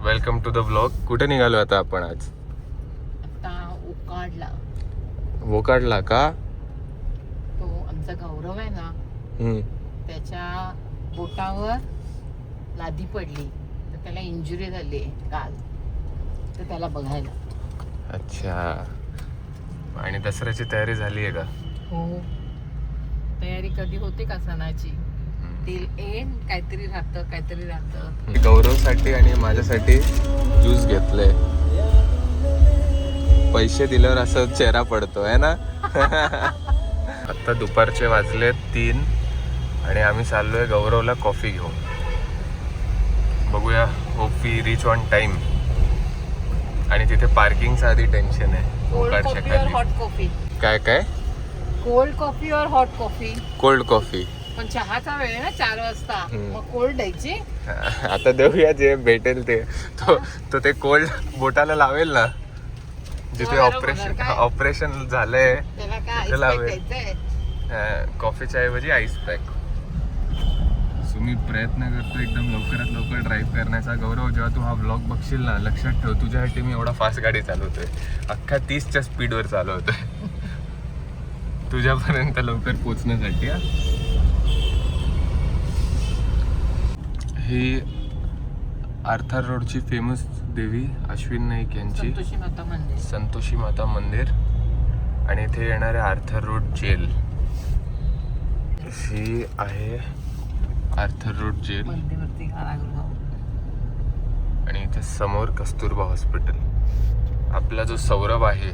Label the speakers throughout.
Speaker 1: Welcome to the blog. कुठे निघालो आता आपण आज?
Speaker 2: आता उकाडला
Speaker 1: वोकाडला का?
Speaker 2: तो आमचा गौरव आहे ना, त्याच्या बोटावर लादी पडली तर त्याला इंजुरी झाली काल, तर त्याला बघायला.
Speaker 1: अच्छा. आणि दसऱ्याची तयारी झाली आहे का?
Speaker 2: हो, तयारी कधी होते का सणाची? टिल एंड काहीतरी राहतं.
Speaker 1: गौरवसाठी आणि माझ्यासाठी ज्यूस घेतलंय. पैसे दिल्यावर असं चेहरा पडतो आहे ना. आता दुपारचे वाजले 3 आणि आम्ही चाललोय गौरवला कॉफी घेऊन. बघूया, hope we reach on time. आणि तिथे पार्किंगचं आधी टेन्शन आहे.
Speaker 2: कोल्ड कॉफी और हॉट कॉफी?
Speaker 1: काय काय?
Speaker 2: कोल्ड कॉफी और हॉट कॉफी?
Speaker 1: Cold coffee.
Speaker 2: पण चहाचा वेळ आहे ना 4 वाजता, मग कोल्ड द्यायची.
Speaker 1: आता देऊया जे भेटेल ते. तो ते कोल्ड बोटाला लावेल ना, जिथे ऑपरेशन झालंय
Speaker 2: त्याला काय
Speaker 1: तिथे लावेल.
Speaker 2: आईस द्यायचंय?
Speaker 1: कॉफीच्या ऐवजी आईस पॅक. मी प्रयत्न करतो एकदम लवकरात लवकर ड्राईव्ह करण्याचा. गौरव, जेव्हा तू हा ब्लॉग बघशील ना, लक्षात ठेव, तुझ्यासाठी मी एवढा फास्ट गाडी चालवतोय. अख्ख्या 30च्या स्पीडवर चालवतोय तुझ्यापर्यंत लवकर पोहोचण्यासाठी. ही आर्थर रोडची फेमस देवी अश्विन नाईक यांची संतोषी माता मंदिर. आणि इथे येणारे आर्थर रोड जेल. ही आहे आर्थर रोड जेल. आणि इथे समोर कस्तुरबा हॉस्पिटल. आपला जो सौरभ आहे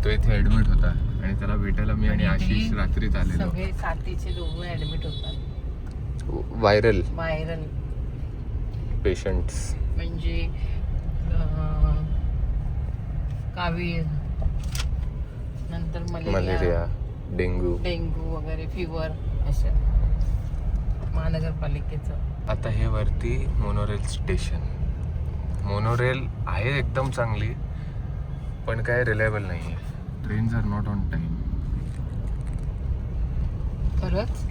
Speaker 1: तो इथे ऍडमिट होता आणि त्याला भेटायला मी आणि आशिष रात्रीच आलेलो.
Speaker 2: सगळे साथीचे दोघं ऍडमिट होतात.
Speaker 1: व्हायरल
Speaker 2: पेशंट्स म्हणजे कावीळ, नंतर
Speaker 1: मलेरिया, डेंग्यू
Speaker 2: वगैरे, फिवर, असं महानगरपालिकेचं.
Speaker 1: आता हे वरती मोनोरेल स्टेशन. मोनोरेल आहे एकदम चांगली, पण काय रिलायबल नाही आहे. Trains are not on time.
Speaker 2: खरंच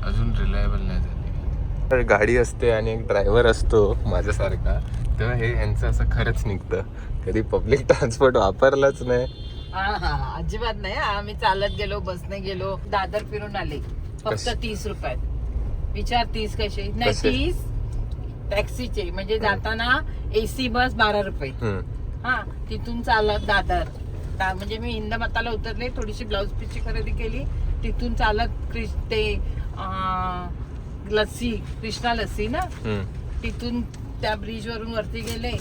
Speaker 1: अजून रिलायबल नाही झाली. तर गाडी असते आणि एक ड्रायव्हर असतो माझ्यासारखा, तेव्हा हे यांचं असं खरंच निघतं. कधी पब्लिक ट्रान्सपोर्ट वापरलंच नाही.
Speaker 2: हा, अजिबात नाही. आम्ही चालत गेलो, बसने गेलो, दादर फिरून आले फक्त 30 रुपयात. विचार 30 कसे? नाही, 30 टॅक्सीचे, म्हणजे जाताना एसी बस 12 रुपये. हा, तिथून चालत दादर, म्हणजे मी हिंदमाताला उतरले, थोडीशी ब्लाउज पीसची खरेदी केली, तिथून चालत ते लस्सी, कृष्णा लस्सी ना, तिथून त्या ब्रिज वरून वरती गेले.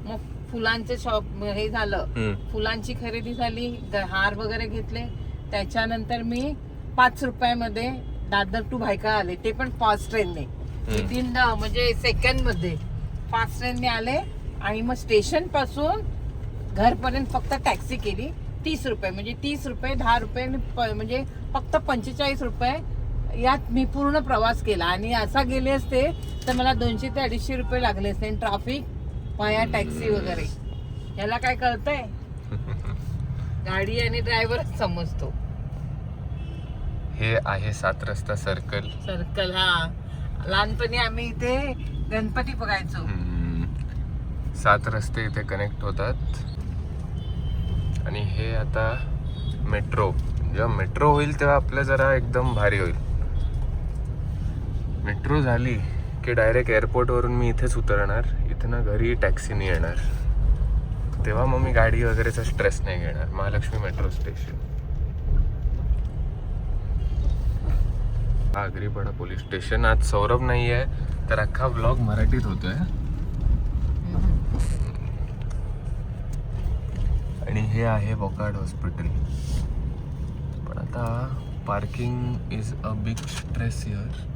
Speaker 2: मग फुलांचे शॉप हे झालं, फुलांची खरेदी झाली, हार वगैरे घेतले. त्याच्यानंतर मी 5 रुपयामध्ये दादर टू भायखळा आले, ते पण फास्ट ट्रेनने. विदिन म्हणजे सेकंड मध्ये फास्ट ट्रेनने आले. आणि मग स्टेशन पासून घरपर्यंत फक्त टॅक्सी केली 30 रुपये. म्हणजे 30 रुपये 10 रुपये म्हणजे फक्त 45 रुपये यात मी पूर्ण प्रवास केला. आणि असा गेले असते तर मला 200 ते 250 रुपये लागले असते. ट्रॅफिक, वाया टॅक्सी वगैरे. याला काय कळतंय? गाडी आणि ड्रायव्हरच समजतो.
Speaker 1: हे आहे 7 रस्ता सर्कल.
Speaker 2: हा, लहानपणी आम्ही इथे गणपती बघायचो.
Speaker 1: 7 रस्ते इथे कनेक्ट होतात. आणि हे आता मेट्रो. जेव्हा मेट्रो होईल तेव्हा आपलं जरा एकदम भारी होईल. मेट्रो झाली की डायरेक्ट एअरपोर्टवरून मी इथेच उतरणार, इथनं घरी टॅक्सीने येणार. तेव्हा मग मी गाडी वगैरेचा स्ट्रेस नाही घेणार. Mahalaxmi metro station. Agripada police station. आज सौरभ नाही आहे तर अख्खा ब्लॉग मराठीत होतोय. आणि हे आहे वोकाड हॉस्पिटल. पण आता parking is a big stress here.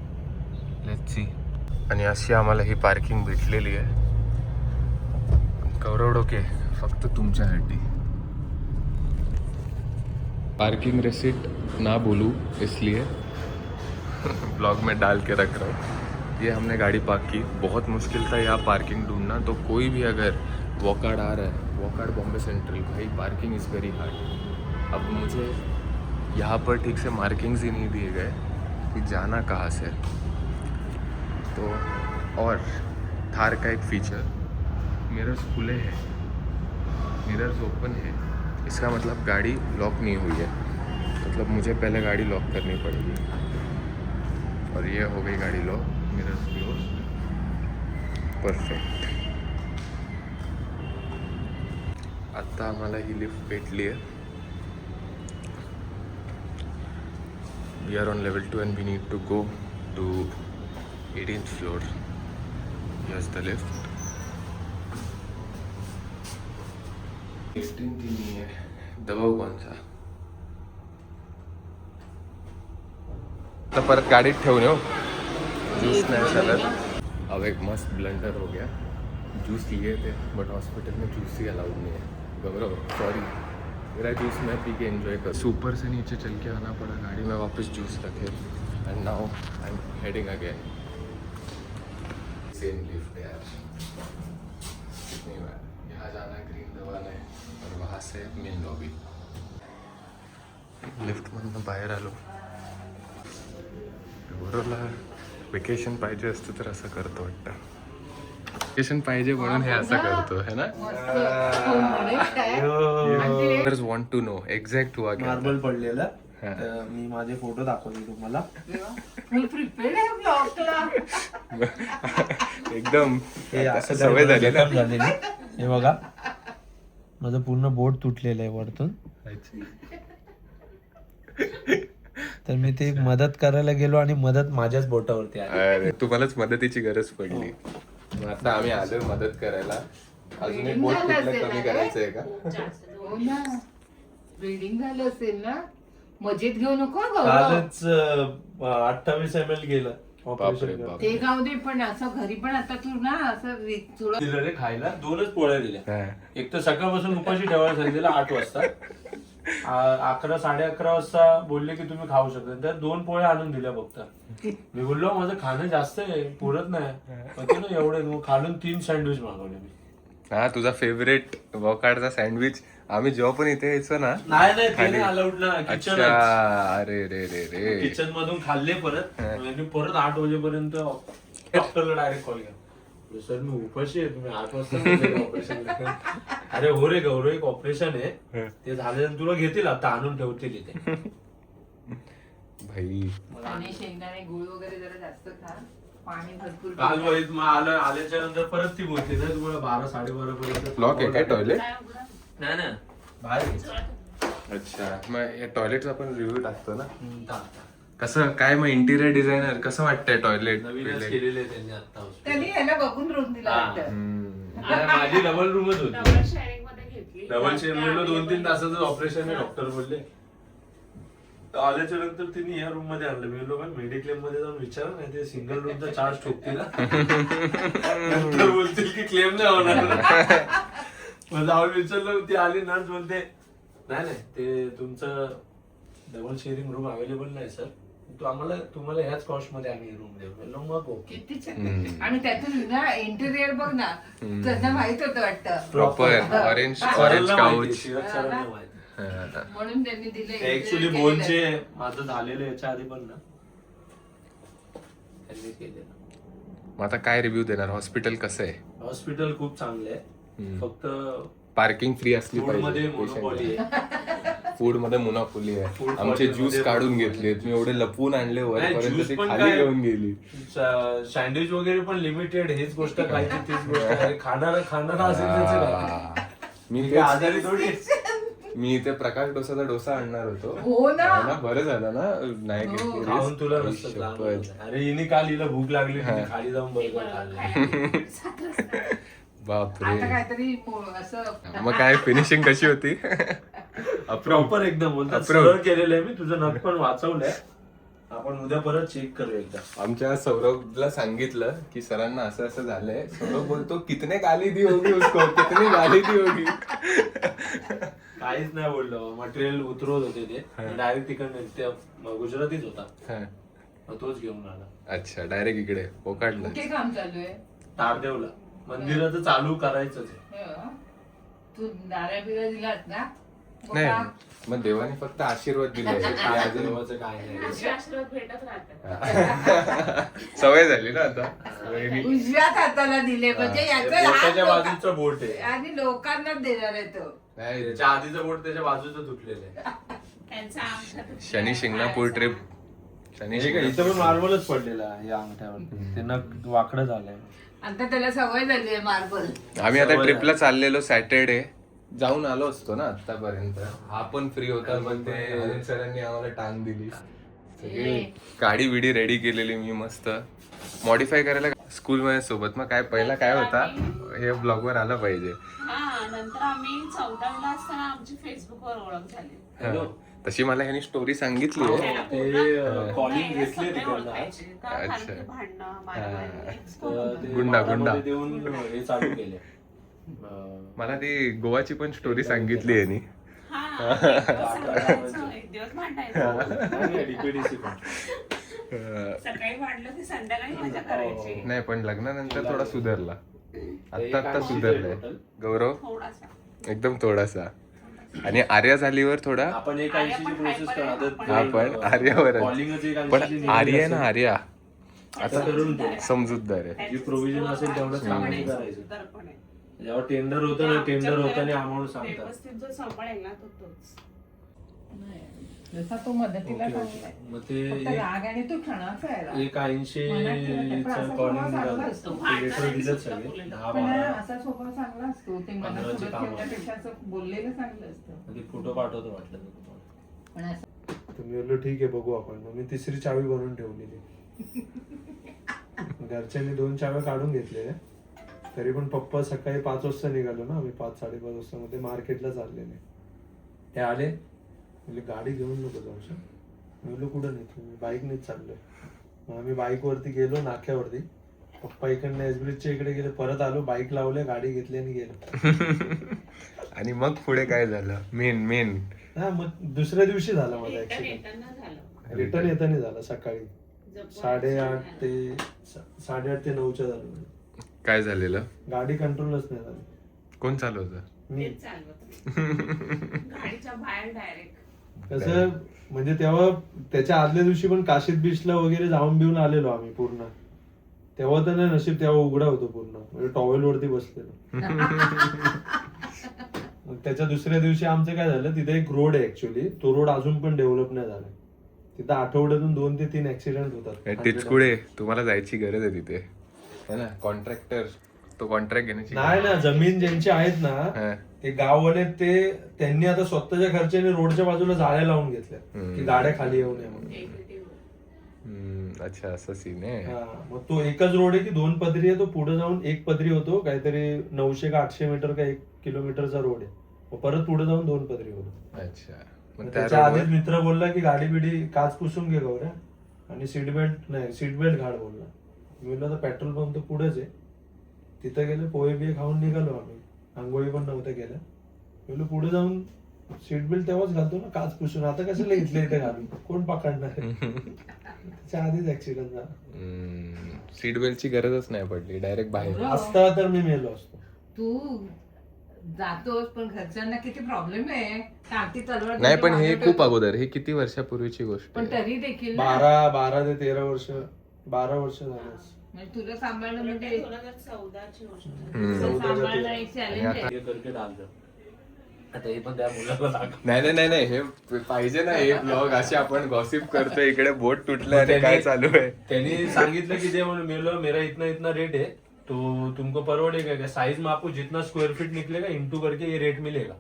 Speaker 1: Let's see. आणि अशी आम्हाला ही पार्किंग भेटलेली आहे. गौरव डोके, फक्त तुमच्यासाठी. पार्किंग रिसिट ना बोलूं इसलिए ब्लॉग में डाल के रख रहा हूँ. ये हमने गाड़ी पार्क की. बहुत मुश्किल था यहाँ पार्किंग ढूंढना. तो कोई भी अगर वोकाड आ रहा है, वोकाड बॉम्बे सेंट्रल, भाई पार्किंग इज़ वेरी हार्ड. अब मुझे यहाँ पर ठीक से मार्किंग्स ही नहीं दिए गए कि जाना कहाँ से. तो और थार का एक फीचर, मिरर्स खुले हैं, मिरर्स ओपन है, इसका मतलब गाड़ी लॉक नहीं हुई है, मतलब मुझे पहले गाड़ी लॉक करनी पड़ेगी। और ये हो गई गाड़ी लॉक, मिरर्स क्लोज, परफेक्ट। आता आम्हाला ही लिफ्ट भेटली आहे. We are on level 2 and we need to go to 18th floor. Here's the lift. 18th ही नहीं है, दबाव कौन सा? तो परत गाडीत ठेवून येऊ, जूस नाही चालत. अब एक मस्त ब्लंडर हो गया. जूस लिए थे बट हॉस्पिटल में जूस ही अलाउड नहीं है. गौरव सॉरी, मेरा जूस मैं पी के एंजॉय कर. सुपर से नीचे चल के आना पड़ा, गाड़ी में वापस जूस रखे. End now I am heading again. Same lift यार, कितनी बार यहाँ जाना है, ग्रीन दबाना है और वहाँ से मेन लॉबी. लिफ्टमधनं बाहेर आलो. गौरवला वेकेशन पाहिजे असतं तर असं करतो वाटतं. वेकेशन पाहिजे म्हणून हे असं करतो है ना. Others want to know exact हुआ क्या.
Speaker 3: मार्बल पडलेला. मी माझे फोटो दाखवले तुम्हाला.
Speaker 1: एकदम
Speaker 3: हे असं
Speaker 1: सवय झाली ना.
Speaker 3: झालेली. हे बघा, माझं पूर्ण बोट तुटलेलं आहे वरतून. तर मी ते मदत करायला गेलो आणि मदत माझ्याच बोटावरती आली.
Speaker 1: अरे तुम्हालाच मदतीची गरज पडली. मग आता आम्ही आलो मदत करायला. अजून एक बोट कुठलं कमी करायचंय का.
Speaker 2: हो ना, ब्लिडिंग झालं असेल ना. मजेत घेऊ नको गौरव.
Speaker 3: कालच 28 ml गेलं
Speaker 1: बापरे
Speaker 3: ऑपरेशन.
Speaker 1: बाप.
Speaker 2: ते गाव दे, पण असं घरी पण आता तू ना असं थोडं
Speaker 3: दिलं रे खायला. 2च पोळ्या दिल्या.
Speaker 1: हा.
Speaker 3: एक तर सकाळपासून उपाशी ठेवायला सांगितलेलं 8 वाजता. 11 साडे 11 वाजता बोलले की तुम्ही खाऊ शकता. तर 2 पोळ्या आणून दिल्या फक्त. मी बोललो माझं खाणं जास्त आहे, पुरत नाही. पण ते ना एवढे मग खालून 3 सँडविच मागवले मी.
Speaker 1: हा, तुझा फेवरेट वॉकार्डचा सँडविच. आम्ही जेव्हा पण इथे यायचो ना.
Speaker 3: नाही ते नाही अलाउड ना. किचन
Speaker 1: अच्छा, अरे रे रे रे.
Speaker 3: किचन मधून खाल्ले परत. आणि परत 8 वाजेपर्यंत डॉक्टरला डायरेक्ट कॉल केला. सर मी उपाशी आहे, तुम्ही 8 वाजता ऑपरेशन. अरे हो रे गौरव, एक ऑपरेशन आहे, ते झाल्यानंतर तुला घेतील, आता आणून ठेवतील इथे.
Speaker 1: भाई
Speaker 2: आणि शेंगदाणे गुळ वगैरे जरा जास्त खा, पाणी भरपूर पी.
Speaker 3: काल वहीत आल्याच्या नंतर परत ती बोलते ना तुम्हाला 12 साडे 12 पर्यंत.
Speaker 1: ब्लॉक आहे काय टॉयलेट.
Speaker 3: नाही ना, बाहेर.
Speaker 1: अच्छा, मग हे टॉयलेटचा आपण रिव्ह्यू टाकतो ना.
Speaker 3: टाक.
Speaker 1: कसं काय मग इंटिरियर डिझायनर कसं वाटतंय टॉयलेट.
Speaker 3: नवीनच केलेले आहे त्यांनी आता.
Speaker 2: त्यांनी याला बघून रूम दिला
Speaker 3: हा.
Speaker 2: वाटतं.
Speaker 3: अरे माझी डबल रूमच होती. डबल शेअर 2-3 तासाचं ऑपरेशन आहे, डॉक्टर बोलले. आल्याच्या नंतर तिने या रूम मध्ये आणलं. मी लोक मेडिक्लेम मध्ये जाऊन विचारा, नाही ते सिंगल रूमचा चार्ज ठोकतील नंतर बोलतील की क्लेम नाही होणार. मग जाऊन विचारलं, ती आली नर्स बोलते नाही ते तुमचं डबल शेअरिंग रूम अवेलेबल नाही सर, तुम्हाला ह्याच कॉस्ट मध्ये आम्ही रूम देऊ. मग ओके.
Speaker 2: किती छान. आणि त्यातून ना इंटेरियर बघ ना, त्यांना माहित होतं वाटतं.
Speaker 1: Proper orange couch.
Speaker 2: म्हणून त्यांनी दिले.
Speaker 3: ऍक्च्युली बोनचे माझं झालेलं याच्या आधी पण ना त्यांनी केलेलं.
Speaker 1: मग आता काय रिव्ह्यू देणार. हॉस्पिटल कसं आहे.
Speaker 3: हॉस्पिटल खूप चांगलं आहे. फक्त
Speaker 1: पार्किंग फ्री असली
Speaker 3: फूड मध्ये
Speaker 1: पाहिजे.
Speaker 3: मोनोपॉली आहे.
Speaker 1: फूड मध्ये मोनोपॉली आहे.
Speaker 3: Food
Speaker 1: आमचे
Speaker 3: quality
Speaker 1: ज्यूस
Speaker 3: मध्ये
Speaker 1: काढून
Speaker 3: monopoly.
Speaker 1: घेतलेत. मी एवढे लपवून आणले
Speaker 3: नाही,
Speaker 1: वरपर्यंत,
Speaker 3: juice
Speaker 1: ती
Speaker 3: पण
Speaker 1: खाली
Speaker 3: काय-
Speaker 1: घेऊन गेली.
Speaker 3: सँडविच वगैरे पण लिमिटेड. हेच गोष्ट खायची तीच गोष्ट. खाणारा असेल त्याचं काय.
Speaker 1: मी
Speaker 3: ते आजारी थोडी.
Speaker 1: मी इथे प्रकाश डोसाचा डोसा आणणार होतो.
Speaker 2: हो ना.
Speaker 1: हा ना, बरं झालं ना नाही घेतली.
Speaker 3: खाऊन तुला नसतं लहान
Speaker 1: शपथ.
Speaker 3: मुलं. अरे हिने काल हिला भूक लागली, तिने खाली जाऊन बर्गर खाल्ले.
Speaker 1: बापरे.
Speaker 2: आता काहीतरी असं.
Speaker 1: मग काय फिनिशिंग कशी होती.
Speaker 3: प्रॉपर एकदम बोलतात. सरळ केलेलं आहे मी. तुझं नख पण वाचवलंय. आपण उद्या परत चेक करू एकदा.
Speaker 1: आमच्या सौरभला सांगितलं की सरांना असं असं झालंय. सौरभ बोलतो कितने गाली दी होगी उसको, कितनी गाली दी होगी.
Speaker 3: काहीच नाही बोललो. मटेरियल उतरवत होते ते डायरेक्ट तिकडे गुजरातीच होता. मग तोच घेऊन आला.
Speaker 1: अच्छा, डायरेक्ट इकडे पोकाडला.
Speaker 2: कुठे काम चालू आहे.
Speaker 3: तारदेवला मंदिराचं चालू करायचंच आहे.
Speaker 2: तू नारळ बिरळ दिलात ना.
Speaker 1: नाही मग देवाने फक्त आशीर्वाद दिले अजून
Speaker 3: देवाचं काय नाही.
Speaker 4: असे आशीर्वाद भेटत राहतात.
Speaker 1: सवय झाली ना आता.
Speaker 2: उजव्या हाताला दिले म्हणजे
Speaker 3: ते
Speaker 2: याचा
Speaker 3: बोटाच्या
Speaker 2: हात
Speaker 3: बाजूचं बोट आहे.
Speaker 2: आणि लोकांना देणार आहे तो.
Speaker 1: नाही
Speaker 3: त्याच्या आधीचं बोट त्याच्या बाजूचं तुटलेलं आहे.
Speaker 4: त्यांचा अंगठा
Speaker 1: शनी शिंगणापूर ट्रिप. शनी
Speaker 3: इथं पण मार्बलच पडलेला आहे या अंगठ्यावर. ते नख वाकडं झालंय.
Speaker 2: आता त्याला सवय झाली आहे मार्बल.
Speaker 1: आम्ही आता ट्रिपला चाललेलो सॅटरडे जाऊन आलो असतो ना आतापर्यंत. हा पण फ्री होता पण ते अनिल सरांनी आम्हाला टांग दिली. सगळी गाडी बिडी रेडी केलेली मी मस्त मॉडीफाय करायला स्कूल मध्ये सोबत. मग काय पहिला काय होता हे ब्लॉग वर आलं पाहिजे.
Speaker 4: हा नंतर आम्ही 14वीला असताना आमची फेसबुकवर ओळख झाली.
Speaker 1: हा. तशी मला ह्यानी स्टोरी सांगितली आहे.
Speaker 3: ते कॉलिंग घेतले
Speaker 4: सगळे
Speaker 3: तिकडनं.
Speaker 4: ओळखायचे. कारण
Speaker 1: अच्छा.
Speaker 4: की भांडणं मारामारी
Speaker 3: तर ते
Speaker 1: गुंडा.
Speaker 3: हातामध्ये देऊन हे चालू केले.
Speaker 1: मला ती गोवाची पण स्टोरी सांगितली आहे नी.
Speaker 4: हा एक दिवस सांगायचं, एक दिवस भांडायचं.
Speaker 3: डीपीडीसी पण.
Speaker 4: सकाळी भांडलं की संध्याकाळी मजा करायची.
Speaker 1: नाही पण लग्नानंतर थोडा सुधारला. आता सुधारलाय गौरव
Speaker 4: थोडासा
Speaker 1: एकदम थोडासा. आणि आर्या झालीवर थोडा
Speaker 3: आपण एक 80ची प्रोसेस
Speaker 1: आपण आर्यावर
Speaker 3: कॉलिंगच एक
Speaker 1: पण
Speaker 3: 80ची
Speaker 1: आर्या आहे ना आर्या
Speaker 3: आता करून तो.
Speaker 1: समजूतदार आहे.
Speaker 3: जी प्रोव्हिजन असेल तेवढं चांगलं करायचं. जेव्हा टेंडर होतं ना टेंडर होताना अमाऊंट सांगतात.
Speaker 4: व्यवस्थित जो सांभाळेल ना तो तोच.
Speaker 2: जसा तो मदतीला
Speaker 3: ओके,
Speaker 2: चांगला आहे.
Speaker 3: मग ते
Speaker 2: फक्त राग आणि तो क्षणाचा आहे.
Speaker 3: एक 80चं कॉलिंग निघालं. ते लेटर दिलं सगळे 10
Speaker 2: पण
Speaker 3: 12.
Speaker 2: असा स्वभाव चांगला असतो. ते मला
Speaker 3: 15चे
Speaker 2: पुढे
Speaker 3: काम
Speaker 2: ठेवण्यापेक्षा असं बोललेलं चांगलं असतं.
Speaker 3: ते फोटो पाठवतो वाटलं तर तुम्हाला.
Speaker 2: पण असं
Speaker 5: तर मी बोललो ठीक आहे बघू आपण. मग मी तिसरी चावी बनवून ठेवलेली. घरच्यांनी 2 चाव्या काढून घेतलेल्या. तरी पण पप्पा सकाळी 5 वाजता निघालो ना आम्ही. 5-5:30 वाजता मध्ये मार्केटला चाललेले. ते आले म्हणजे गाडी घेऊन नको जाऊ सर. मी बोललो कुठं नाही तुम्ही बाईकनेच चाललोय. मग आम्ही बाईक वरती गेलो नाक्यावरती. पप्पा इकडनं एसब्रिजच्या इकडे गेले. परत आलो बाईक लावले गाडी घेतली आणि गेलो.
Speaker 1: आणि मग पुढे काय झालं मेन
Speaker 5: हा मग दुसऱ्या दिवशी झाला माझा
Speaker 4: रिटर्न
Speaker 5: ऍक्सिडेंट.
Speaker 4: येताना झालं.
Speaker 5: रिटर्न येताना झाला सकाळी
Speaker 4: जपून
Speaker 5: 8:30 ते 8:30 ते 9च्या दरम्यान.
Speaker 1: काय झालेलं
Speaker 5: गाडी कंट्रोलच नाही झाली.
Speaker 1: कोण चालवतं
Speaker 5: मी
Speaker 4: तेच चालवत गाडीच्या बाहेर डायरेक्ट.
Speaker 5: कसं म्हणजे तेव्हा त्याच्या आदल्या दिवशी पण काशीद बीचला वगैरे जाऊन बिऊन आलेलो आम्ही पूर्ण. तेव्हा तर नाही नशीब तेव्हा उघडा होतो पूर्ण म्हणजे टॉवेल वरती बसलेलो. मग त्याच्या दुसऱ्या दिवशी आमचं काय झालं तिथे एक रोड आहे ऍक्च्युली. तो रोड अजून पण डेव्हलप नाही झाला. तिथं आठवड्यातून 2 ते 3 ऍक्सिडेंट होतात.
Speaker 1: टिचकुळे तुम्हाला जायची गरज आहे तिथे है ना. कॉन्ट्रॅक्टर तो कॉन्ट्रॅक्ट घेण्याची
Speaker 5: नाही ना जमीन ज्यांची आहेत ना
Speaker 1: हा.
Speaker 5: ते गाववाले ते त्यांनी आता स्वतःच्या खर्चाने रोडच्या बाजूला जाळ्या लावून घेतल्या की गाड्या खाली येऊ नये म्हणून.
Speaker 1: अच्छा असं सीन आहे.
Speaker 5: हा, मग तो एकच रोड आहे की 2 पदरी आहे. तो पुढे जाऊन 1 पदरी होतो काहीतरी 900 का 800 मीटर का 1 किलोमीटरचा रोड आहे. मग परत पुढे जाऊन 2 पदरी होतो.
Speaker 1: अच्छा
Speaker 5: मग
Speaker 1: मग त्या
Speaker 5: त्याच्या आधीच
Speaker 1: रोडवर
Speaker 5: मित्र बोलला की गाडी बिडी काच पुसून घे गौऱ्या आणि सीट बेल्ट घाल बोलला. मी बोललो तर पेट्रोल पंप तर पुढेच आहे. तिथं गेले पोहे बिहे खाऊन निघालो आम्ही. आंघोळी पण नव्हत्या गेल्या. बोललो पुढे जाऊन सीट बेल्ट तेव्हाच घालतो ना काच पुसून. आता कशाला इथले इथे घालून कोण पकडणार. त्याच्या आधीच ऍक्सिडेंट झाला.
Speaker 1: सीट बेल्टची गरजच नाही पडली डायरेक्ट बाहेर.
Speaker 5: असता तर मी मेलो असतो.
Speaker 2: तू जातोस पण घरच्यांना किती प्रॉब्लेम आहे. काठी तलवार
Speaker 1: नाही पण
Speaker 2: तिथे
Speaker 1: हे
Speaker 2: मागे
Speaker 1: खूप
Speaker 2: ठेवतो.
Speaker 1: अगोदर हे किती वर्षापूर्वीची गोष्ट
Speaker 2: पण
Speaker 1: आहे.
Speaker 2: तरी देखील ना,
Speaker 5: 12 ते 13 वर्ष 12 वर्ष झाले.
Speaker 2: म्हणजे तुला सांभाळणं म्हणजे
Speaker 4: 2014ची गोष्ट आहे.
Speaker 1: हम्म.
Speaker 2: तुला सांभाळणं एक चॅलेंज आहे.
Speaker 3: हे करके डाललं. आता हे पण त्या मुलाला दाखव.
Speaker 1: नाही हे पाहिजे ना हे ब्लॉग असे आपण गॉसिप करतोय. इकडे बोट तुटलं आणि
Speaker 3: त्यांनी-
Speaker 1: काय चालू आहे.
Speaker 3: त्यांनी सांगितलं की दे म्हणून. मेलो मेरा इतना रेट है तो तुमको परवडेगा क्या. साइज में आपको जितना स्क्वायर फीट निकलेगा इंटू करके ये रेट मिलेगा.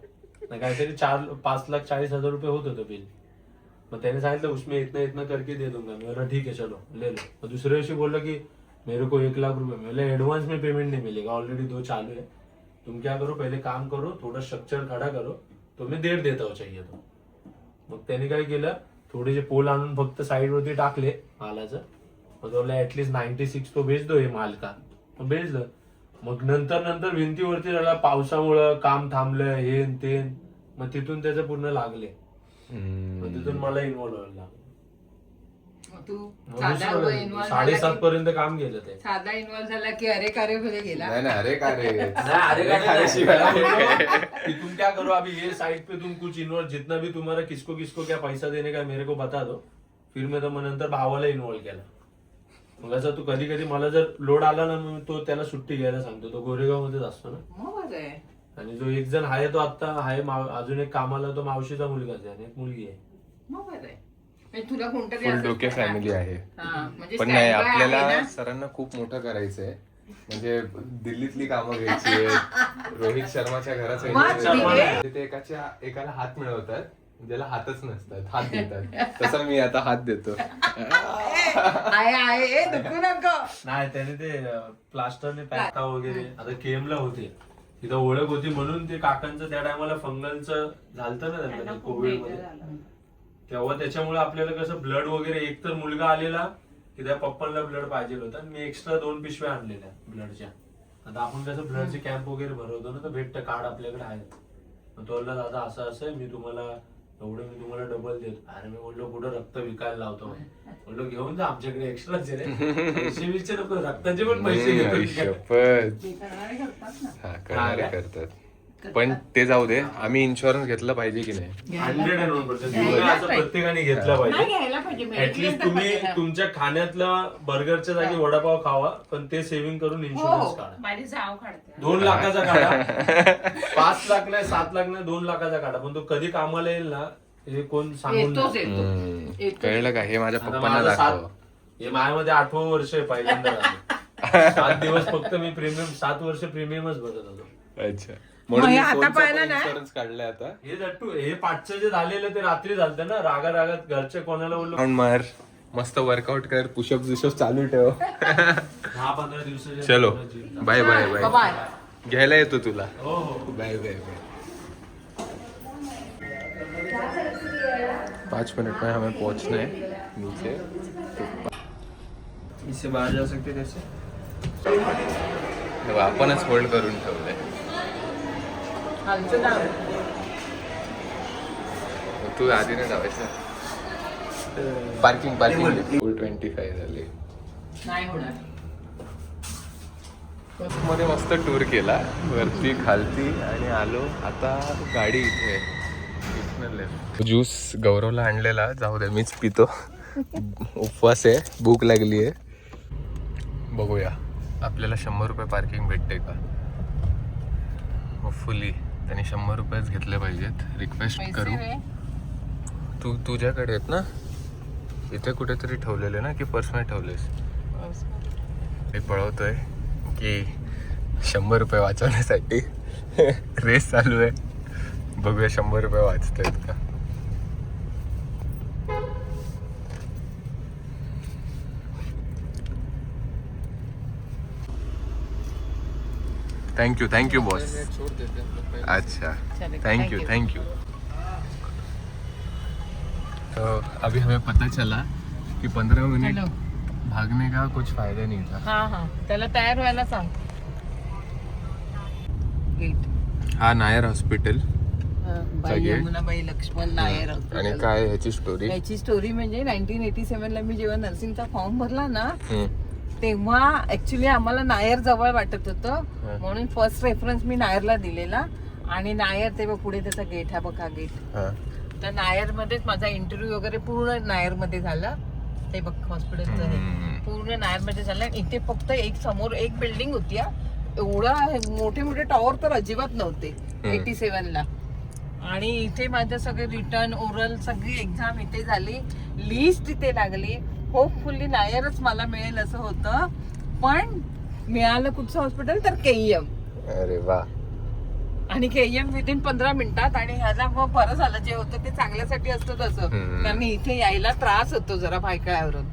Speaker 3: काहीतरी 5,40,000 रुपये होत होतं बिल. मग त्याने सांगितलं उसमें इतना करके दे दूंगा. मैं बोला ठीक है चलो ले लो. मग दुसऱ्या दिवशी बोलला की मेरे को 1 लाख रुपए. मैं एडवांस में पेमेंट नहीं मिलेगा ऑलरेडी 2 चालू है. तुम क्या करो पहिले काम करो थोडा स्ट्रक्चर खड़ा करो तो मैं 1.5 देता हूँ चाहिए तो. मग त्याने काय केलं थोडेसे पोल आणून फक्त साईड वरती टाकले मालाचं. मग बोलला ऍटलीस्ट 96 तो भेज दो हे माल का. मग भेजलं. मग नंतर भिंतीवरती झाला पावसामुळं काम थांबलं हे न ते. मग तिथून त्याचं पूर्ण लागले. मग तिथून मला इन्व्हॉल्व्ह व्हायला लागलं.
Speaker 2: तू साधा इन्व्हॉल्व
Speaker 3: 7:30 पर्यंत काम केलं ते.
Speaker 2: साधा इन्व्हॉल्व झाला की अरे कार्य मध्ये गेला.
Speaker 1: नाही नाही, अरे का रे
Speaker 3: अरे कि तुम क्या करो अभी ये साइड पे तुम कुछ इन्वॉल्व जितना भी तुम्हारा किसको किसको क्या पैसा देने का मेरे को बता दो. फिर मैं तो मग नंतर भावाला इन्व्हॉल्व केला. मग असं तू कधी कधी मला जर लोड आला ना मग तो त्याला सुट्टी घ्यायला सांगतो. तो गोरेगाव मध्येच असतो ना.
Speaker 2: मग बरं आहे.
Speaker 3: आणि जो एक जण आहे तो आता आहे अजून एक कामाला तो मावशीचा मुलगाच आहे आणि एक मुलगी आहे.
Speaker 2: मग बरं आहे. म्हणजे तुला कोणतरी
Speaker 1: फुल
Speaker 2: असं-
Speaker 1: डोके फॅमिली आहे.
Speaker 2: हा, म्हणजे
Speaker 1: पण नाही,
Speaker 2: standby आहे
Speaker 1: आपल्याला
Speaker 2: ना.
Speaker 1: सरांना खूप मोठं करायचंय. म्हणजे दिल्लीतली कामं घ्यायची आहेत. रोहित शर्माच्या घराचं
Speaker 2: मग
Speaker 1: इंटरव्ह्यू
Speaker 2: तिथे-
Speaker 1: तिथे एकाला हात मिळवतात ज्याला हातच नसतात, हात देतात. तसं मी आता हात देतो.
Speaker 2: आहे ए, दुखू नको.
Speaker 3: नाही त्याने ते प्लास्टरने पॅका वगैरे आता केमला होते तिथं ओळख होती म्हणून ते काकांचं त्या टायमाला फंगलचं झालतं ना त्यांना कोविड मध्ये. तेव्हा त्याच्यामुळे आपल्याला कसं ब्लड वगैरे एक तर मुलगा आलेला की त्या पप्पांना ब्लड पाहिजे होता. मी एक्स्ट्रा 2 पिशव्या आणलेल्या ब्लडच्या. आता आपण कसं ब्लडचे कॅम्प वगैरे भरवतो ना तर भेटतं कार्ड आपल्याकडे आहे. मग तो बोलला दादा असं असं आहे मी तुम्हाला डबल देतो. अरे मी बोललो कुठं रक्त विकायला लावतो. बोललो घेऊन जा आमच्याकडे एक्स्ट्राच आहे रे. पैसे विचार नको रक्ताचे पण पैसे घेतो.
Speaker 1: शपथ.
Speaker 2: ते करणारे करतात ना.
Speaker 1: हा, करणारे करतात. पण ते जाऊ दे, आम्ही इन्शुरन्स घेतला पाहिजे की नाही?
Speaker 3: 101% तुम्ही असं प्रत्येकाने घेतलं
Speaker 2: नाही
Speaker 3: पाहिजे.
Speaker 2: घ्यायला पाहिजे.
Speaker 3: ऍटलीस्ट तुम्ही तुमच्या खाण्यातला बर्गरच्या जागी वडापाव खावा पण ते सेव्हिंग करून इन्शुरन्स
Speaker 2: हो.
Speaker 3: काढा.
Speaker 4: माझी जाव काढते.
Speaker 3: 2 लाखाचा काढा. 5 लाख नाही 7 लाख नाही 2 लाखाचा काढा. पण तो कधी कामाला येईल ना हे कोण सांगून
Speaker 2: येतोच
Speaker 3: नाही.
Speaker 2: येतो.
Speaker 1: कळलं का? हे माझ्या
Speaker 3: आता
Speaker 1: पप्पांना
Speaker 3: माझं
Speaker 1: दाखव.
Speaker 3: हे माझ्यामध्ये 8वं वर्ष आहे पहिल्यांदा झालं. 7 दिवस फक्त मी प्रीमियम 7 वर्ष प्रीमियमच भरत होतो.
Speaker 1: अच्छा, म्हणून मी
Speaker 2: मग आता
Speaker 1: फोनचा
Speaker 2: पाहिलं
Speaker 1: पण
Speaker 2: ना?
Speaker 1: इन्शुरन्स काढलाय आता.
Speaker 3: हे जट्टू हे 5चं जे झालेलं ते रात्री झालं ना रागात घरचे कोणाला बोललो
Speaker 1: राऊंड मार, मस्त वर्कआउट कर, पुशअप बिशअप चालू ठेव.
Speaker 3: 10-15 दिवसाच्या
Speaker 1: चलो bye bye
Speaker 2: bye
Speaker 1: bye.
Speaker 2: Bye.
Speaker 1: घ्यायला येतो तुला.
Speaker 3: हो हो
Speaker 1: बाय बाय बाय. 5 मिनट में हमें पहुंचना है नीचे.
Speaker 5: इससे बाहर जा सकते कैसे?
Speaker 1: तेव्हा आपणच होल्ड करून ठेवलंय.
Speaker 2: खालचं नाव.
Speaker 1: तू आधी नाही जायचं. पार्किंग फुल 25 झाली.
Speaker 2: नाही होणार.
Speaker 1: मध्ये मस्त टूर केला वरती खालती आणि आलो. आता गाडी इथे आहे. ज्यूस गौरवला आणलेला, जाऊ दे मीच पितो. उपवास आहे, भूक लागली आहे. बघूया आपल्याला 100 रुपये पार्किंग भेटते का. होपफुली त्यांनी 100 रुपयेच घेतले पाहिजेत. रिक्वेस्ट करू. तू तुझ्याकडे आहेत ना? इथे कुठेतरी ठेवलेले ना की पर्समध्ये ठेवलेस? मी पळवतोय की 100 रुपये वाचवण्यासाठी रेस चालू आहे. बघूया 100 रुपये वाचतायत का. Thank you boss. अच्छा थैंक यू. तो अभी हमें पता चला कि 15 मिनट
Speaker 2: हॅलो.
Speaker 1: भागने का कुछ फायदा नहीं था.
Speaker 2: हा हा, त्याला तयार व्हायला सांग. गेट.
Speaker 1: हा नायर हॉस्पिटल.
Speaker 2: बाई
Speaker 1: गेट.
Speaker 2: यमुनाबाई लक्ष्मण नायर
Speaker 1: आणि
Speaker 2: hospital.
Speaker 1: काय ह्याची स्टोरी?
Speaker 2: याची स्टोरी म्हणजे 1987 ला मी जेव्हा नर्सिंगचा फॉर्म भरला ना तेव्हा ऍक्च्युली आम्हाला नायर जवळ वाटत होतं म्हणून फर्स्ट रेफरन्स मी नायरला दिलेला. आणि नायर तेव्हा पुढे त्याचा गेट हा बघा गेट. तर नायर मध्येच माझा इंटरव्ह्यू वगैरे पूर्ण नायर मध्ये झाला. ते बघ हॉस्पिटलचं हे पूर्ण नायर मध्ये झालं. इथे फक्त एक समोर एक बिल्डिंग होती. एवढा मोठे मोठे टॉवर तर अजिबात नव्हते 87 ला. आणि इथे माझं सगळे रिटर्न ओरल सगळी एक्झाम इथे झाली. लिस्ट इथे लागली. होपफुली नायरच मला मिळेल असं होतं. पण मिळालं कुठचं हॉस्पिटल तर KEM.
Speaker 1: अरे वा.
Speaker 2: आणि KEM विदिन 15 मिनिटात. आणि ह्याला मग बरं झालं जे होतं ते चांगल्यासाठी असतं तसं. कारण इथे यायला त्रास होतो जरा भायखळ्यावरून.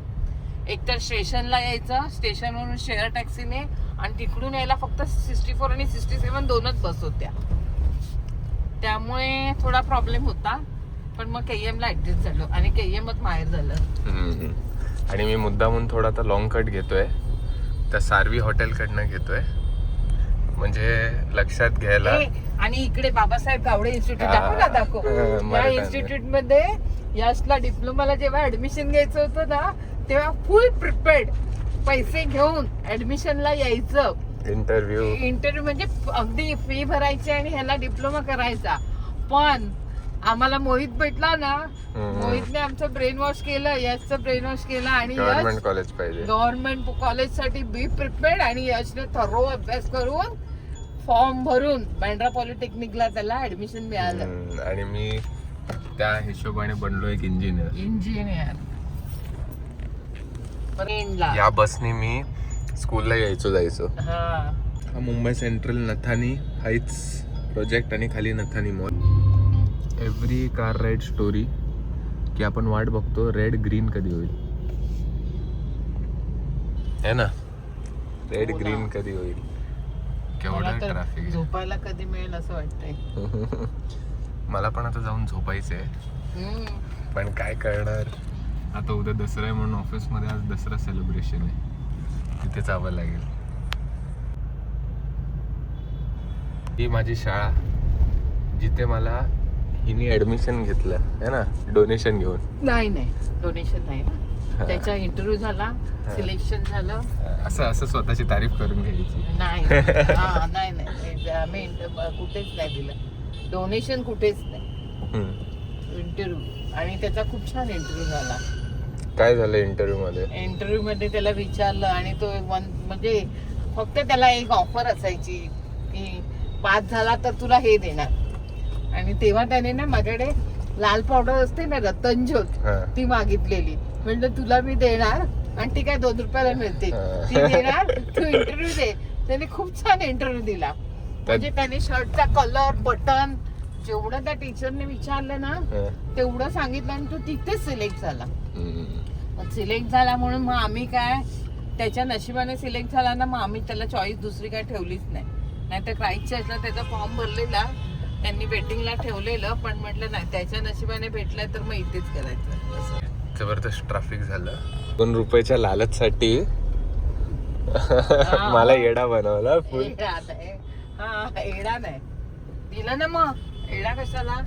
Speaker 2: एकतर स्टेशनला यायचं, स्टेशनवरून शेअर टॅक्सीने आणि तिकडून यायला फक्त 64 आणि 67 दोनच बस होत्या. त्यामुळे थोडा प्रॉब्लेम होता. पण मग KEM ला ऍडजस्ट झालो आणि KEMच माहेर झालं.
Speaker 1: आणि मी मुद्दामून थोडा आता लॉंग कट घेतोय. त्या सारवी हॉटेल कडनं घेतोय म्हणजे लक्षात घ्यायला.
Speaker 2: आणि इकडे बाबासाहेब गावडे इन्स्टिट्यूट दाखव. या इन्स्टिट्यूट मध्ये यशला डिप्लोमाला जेव्हा ऍडमिशन घ्यायचं होतं ना तेव्हा फुल प्रिपेअर्ड पैसे घेऊन ऍडमिशनला यायचं. इंटरव्ह्यू म्हणजे अगदी फी भरायची आणि ह्याला डिप्लोमा करायचा. पण आम्हाला मोहित भेटला ना, मोहितने आमचं ब्रेन वॉश केलं, यशचं ब्रेन वॉश केलं आणि
Speaker 1: गव्हर्नमेंट कॉलेज पाहिजे,
Speaker 2: गव्हर्नमेंट कॉलेज साठी बी प्रिपेअर्ड. आणि यशने थरो अभ्यास करून फॉर्म भरून बँड्रा पॉलिटेक्निकला त्याला ऍडमिशन मिळालं.
Speaker 1: आणि मी त्या हिशोबाने बनलो एक इंजिनियर. या बसने मी स्कूलला जायचो. हा Mumbai central Nathani heights project आणि खाली Nathani mall. Every car ride story की आपण वाट बघतो रेड ग्रीन कधी होईल, है ना? रेड ग्रीन कधी होईल? केवढं ट्रॅफिक,
Speaker 2: झोपायला कधी मिळेल असं वाटतंय.
Speaker 1: मला पण आता जाऊन झोपायचंय, पण काय करणार आता. उद्या दसरा आहे म्हणून ऑफिसमध्ये आज दसरा सेलिब्रेशन आहे, तिथेच जावं लागेल. ही माझी शाळा जिथे मला हिने ऍडमिशन घेतलं आहे ना, डोनेशन घेऊन.
Speaker 2: नाही डोनेशन नाही ना, त्याचा इंटरव्ह्यू झाला, सिलेक्शन झालं,
Speaker 1: असं स्वतःची तारीफ करून घ्यायची.
Speaker 2: नाही आम्ही कुठेच नाही दिलं डोनेशन, कुठेच नाही. इंटरव्ह्यू, आणि त्याचा खूप छान इंटरव्ह्यू झाला.
Speaker 1: काय झालं इंटरव्ह्यू मध्ये
Speaker 2: त्याला विचारलं आणि तो म्हणजे फक्त त्याला एक ऑफर असायची की पास झाला तर तुला हे देणार. आणि तेव्हा त्याने ना माझ्याकडे लाल पावडर असते ना रतनज्योत, ती मागितलेली. म्हटलं तुला मी देणार, आणि ती काय 2 रुपयाला मिळते, ती देणार, तू इंटरव्ह्यू दे. त्याने खूप छान इंटरव्ह्यू दिला. म्हणजे त्याने शर्टचा कलर, बटन, जेवढं त्या टीचरने विचारलं ना तेवढं सांगितलं, आणि तो तिथेच सिलेक्ट झाला. सिलेक्ट झाला म्हणून मग आम्ही काय, त्याच्या नशिबाने सिलेक्ट झाला ना, मग आम्ही त्याला चॉईस दुसरी काय ठेवलीच नाही. नाहीतर क्राईस्ट चर्चला त्याचा फॉर्म भरलेला, त्यांनी वेटिंगला ठेवलेलं, पण म्हटलं नाही, त्याच्या नशिबाने भेटलाय तर मग इथेच करायचं.
Speaker 1: जबरदस्त ट्रॅफिक झालं. 2 रुपयाच्या लालचसाठी मला येडा बनवला.
Speaker 2: एडा नाही दिला ना, मग एडा कशाला,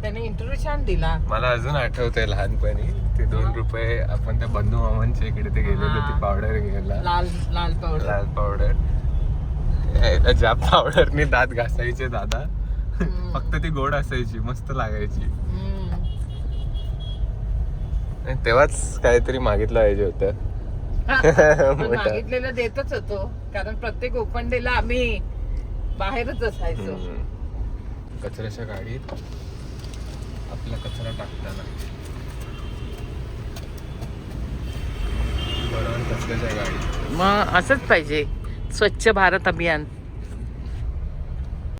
Speaker 2: त्याने इंटरव्ह्यू छान दिला.
Speaker 1: मला अजून आठवतंय लहानपणी ते 2 रुपये आपण त्या बंधू मामांच्या इकडे ते गेलेलो, ती पावडर घ्यायला,
Speaker 2: लाल
Speaker 1: पावडर. ज्या पावडरने दात घासायचे दादा, फक्त ती गोड असायची, मस्त लागायची. तेव्हाच काहीतरी मागितलं पाहिजे होतं.
Speaker 2: मागितलेलं देतच होतो, कारण प्रत्येक ओपन डेला आम्ही बाहेरच असायचो.
Speaker 1: कचऱ्याच्या गाडीत आपला कचरा टाकताना कचऱ्याच्या गाडीत
Speaker 2: मग असंच पाहिजे, स्वच्छ भारत अभियान.